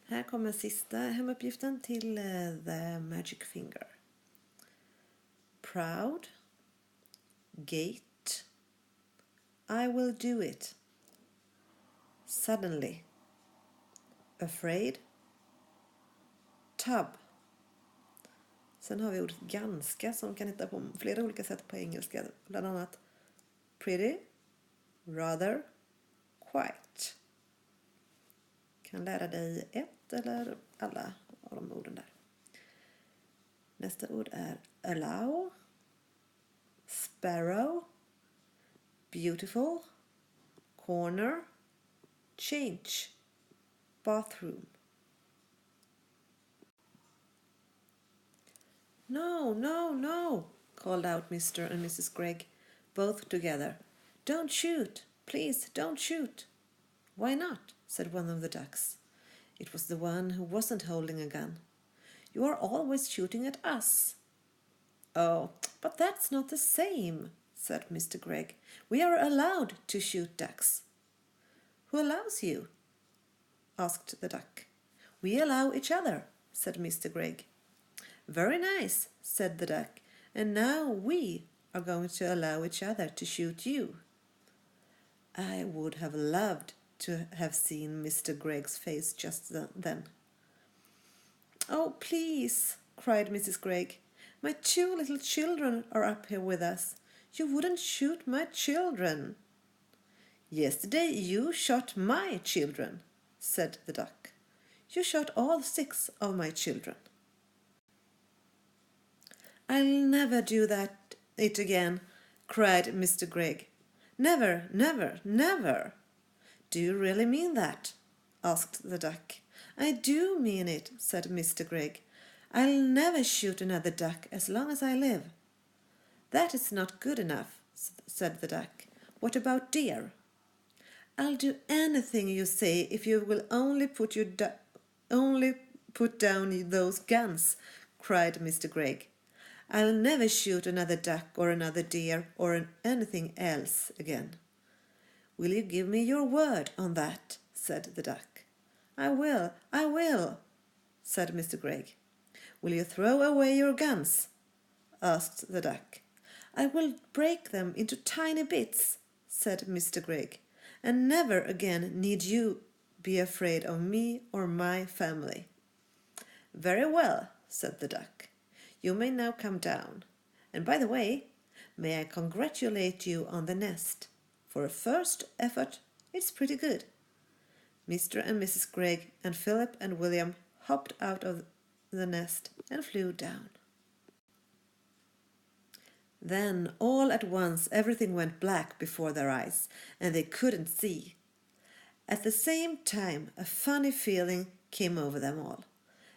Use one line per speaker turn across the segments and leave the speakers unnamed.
Här kommer sista hemuppgiften till The Magic Finger. Proud, gate, I will do it. Suddenly, afraid, tub. Sen har vi ordet ganska som kan hitta på flera olika sätt på engelska. Bland annat pretty, rather, quite. Kan lära dig ett eller alla av de orden där. Nästa ord är allow, sparrow, beautiful, corner, change, bathroom. No, no, no, called out Mr. and Mrs. Gregg, both together. Don't shoot, please, don't shoot. Why not? Said one of the ducks. It was the one who wasn't holding a gun. You are always shooting at us. Oh, but that's not the same, said Mr. Gregg. We are allowed to shoot ducks. Who allows you? Asked the duck. We allow each other, said Mr. Gregg. Very nice, said the duck, and now we are going to allow each other to shoot you. I would have loved to have seen Mr. Gregg's face just then. Oh, please, cried Mrs. Gregg. My 2 little children are up here with us. You wouldn't shoot my children. Yesterday you shot my children, said the duck. You shot all 6 of my children. I'll never do it again, cried Mr. Gregg. Never, never, never. Do you really mean that? Asked the duck. I do mean it, said Mr. Gregg. I'll never shoot another duck as long as I live. That is not good enough, said the duck. What about deer? I'll do anything you say if you will only put down those guns, cried Mr. Gregg. I'll never shoot another duck or another deer or anything else again. Will you give me your word on that? Said the duck. I will, said Mr. Gregg. Will you throw away your guns? Asked the duck. I will break them into tiny bits, said Mr. Gregg, and never again need you be afraid of me or my family. Very well, said the duck. You may now come down. And by the way, may I congratulate you on the nest. For a first effort, it's pretty good. Mr. and Mrs. Gregg and Philip and William hopped out of the nest and flew down. Then, all at once, everything went black before their eyes, and they couldn't see. At the same time, a funny feeling came over them all,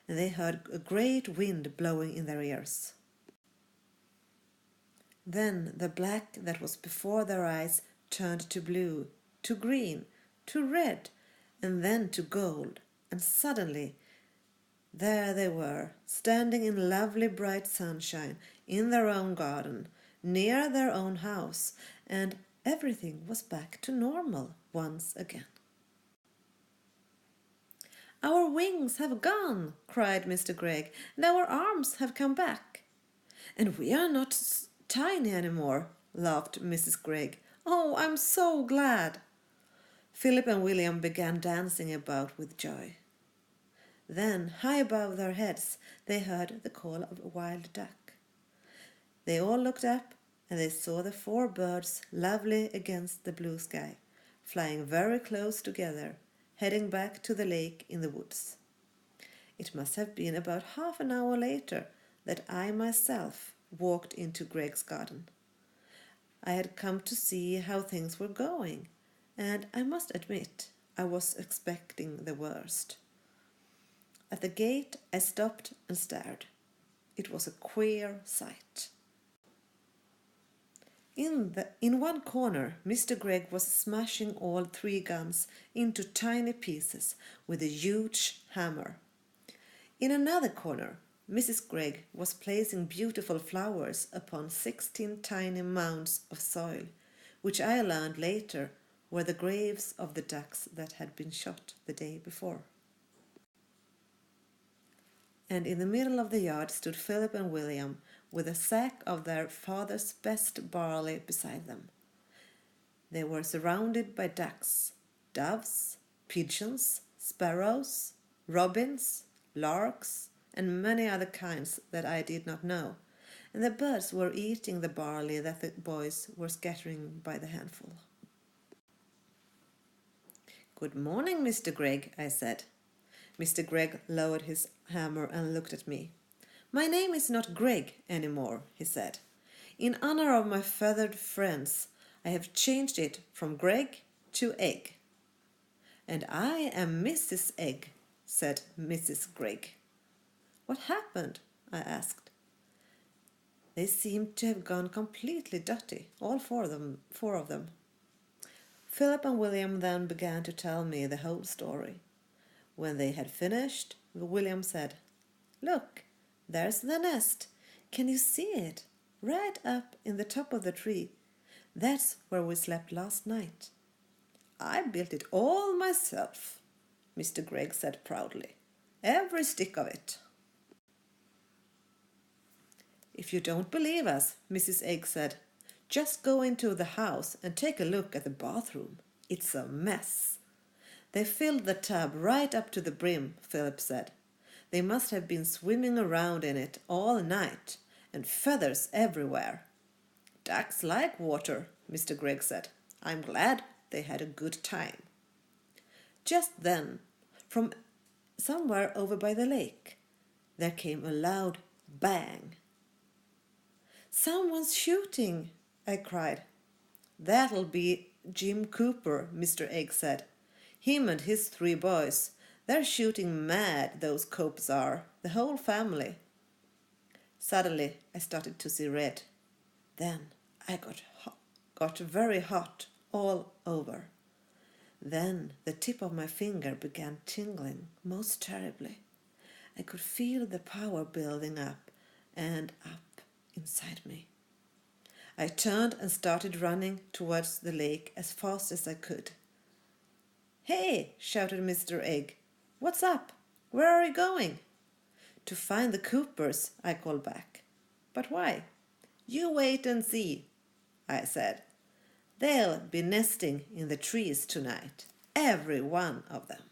and they heard a great wind blowing in their ears. Then the black that was before their eyes turned to blue, to green, to red, and then to gold, and suddenly there they were, standing in lovely bright sunshine, in their own garden, near their own house, and everything was back to normal once again. Our wings have gone, cried Mr. Gregg, and our arms have come back. And we are not tiny anymore, laughed Mrs. Gregg. Oh, I'm so glad. Philip and William began dancing about with joy. Then, high above their heads, they heard the call of a wild duck. They all looked up, and they saw the 4 birds lovely against the blue sky, flying very close together, heading back to the lake in the woods. It must have been about half an hour later that I myself walked into Greg's garden. I had come to see how things were going, and I must admit I was expecting the worst. At the gate I stopped and stared. It was a queer sight. In one corner, Mr. Gregg was smashing all 3 guns into tiny pieces with a huge hammer. In another corner, Mrs. Gregg was placing beautiful flowers upon 16 tiny mounds of soil, which I learned later were the graves of the ducks that had been shot the day before. and in the middle of the yard stood Philip and William with a sack of their father's best barley beside them. They were surrounded by ducks, doves, pigeons, sparrows, robins, larks, and many other kinds that I did not know, and the birds were eating the barley that the boys were scattering by the handful. "Good morning, Mr. Gregg," I said. Mr. Gregg lowered his hammer and looked at me. "My name is not Gregg anymore," he said. "In honor of my feathered friends, I have changed it from Gregg to Egg." "And I am Mrs. Egg," said Mrs. Gregg. "What happened?" I asked. They seemed to have gone completely dotty, all four of them. Philip and William then began to tell me the whole story. When they had finished, William said, "Look, there's the nest. Can you see it? Right up in the top of the tree. That's where we slept last night." "I built it all myself," Mr. Gregg said proudly. "Every stick of it." "If you don't believe us," Mrs. Egg said, "just go into the house and take a look at the bathroom. It's a mess." "They filled the tub right up to the brim," Philip said. "They must have been swimming around in it all night, and feathers everywhere." "Ducks like water," Mr. Gregg said. "I'm glad they had a good time." Just then, from somewhere over by the lake, there came a loud bang. "Someone's shooting," I cried. "That'll be Jim Cooper," Mr. Egg said. "Him and his 3 boys. They're shooting mad, those Copes are, the whole family." Suddenly I started to see red. Then I got very hot all over. Then the tip of my finger began tingling most terribly. I could feel the power building up and up inside me. I turned and started running towards the lake as fast as I could. "Hey!" shouted Mr. Egg. "What's up? Where are you going?" "To find the Coopers," I called back. "But why?" "You wait and see," I said. "They'll be nesting in the trees tonight, every one of them."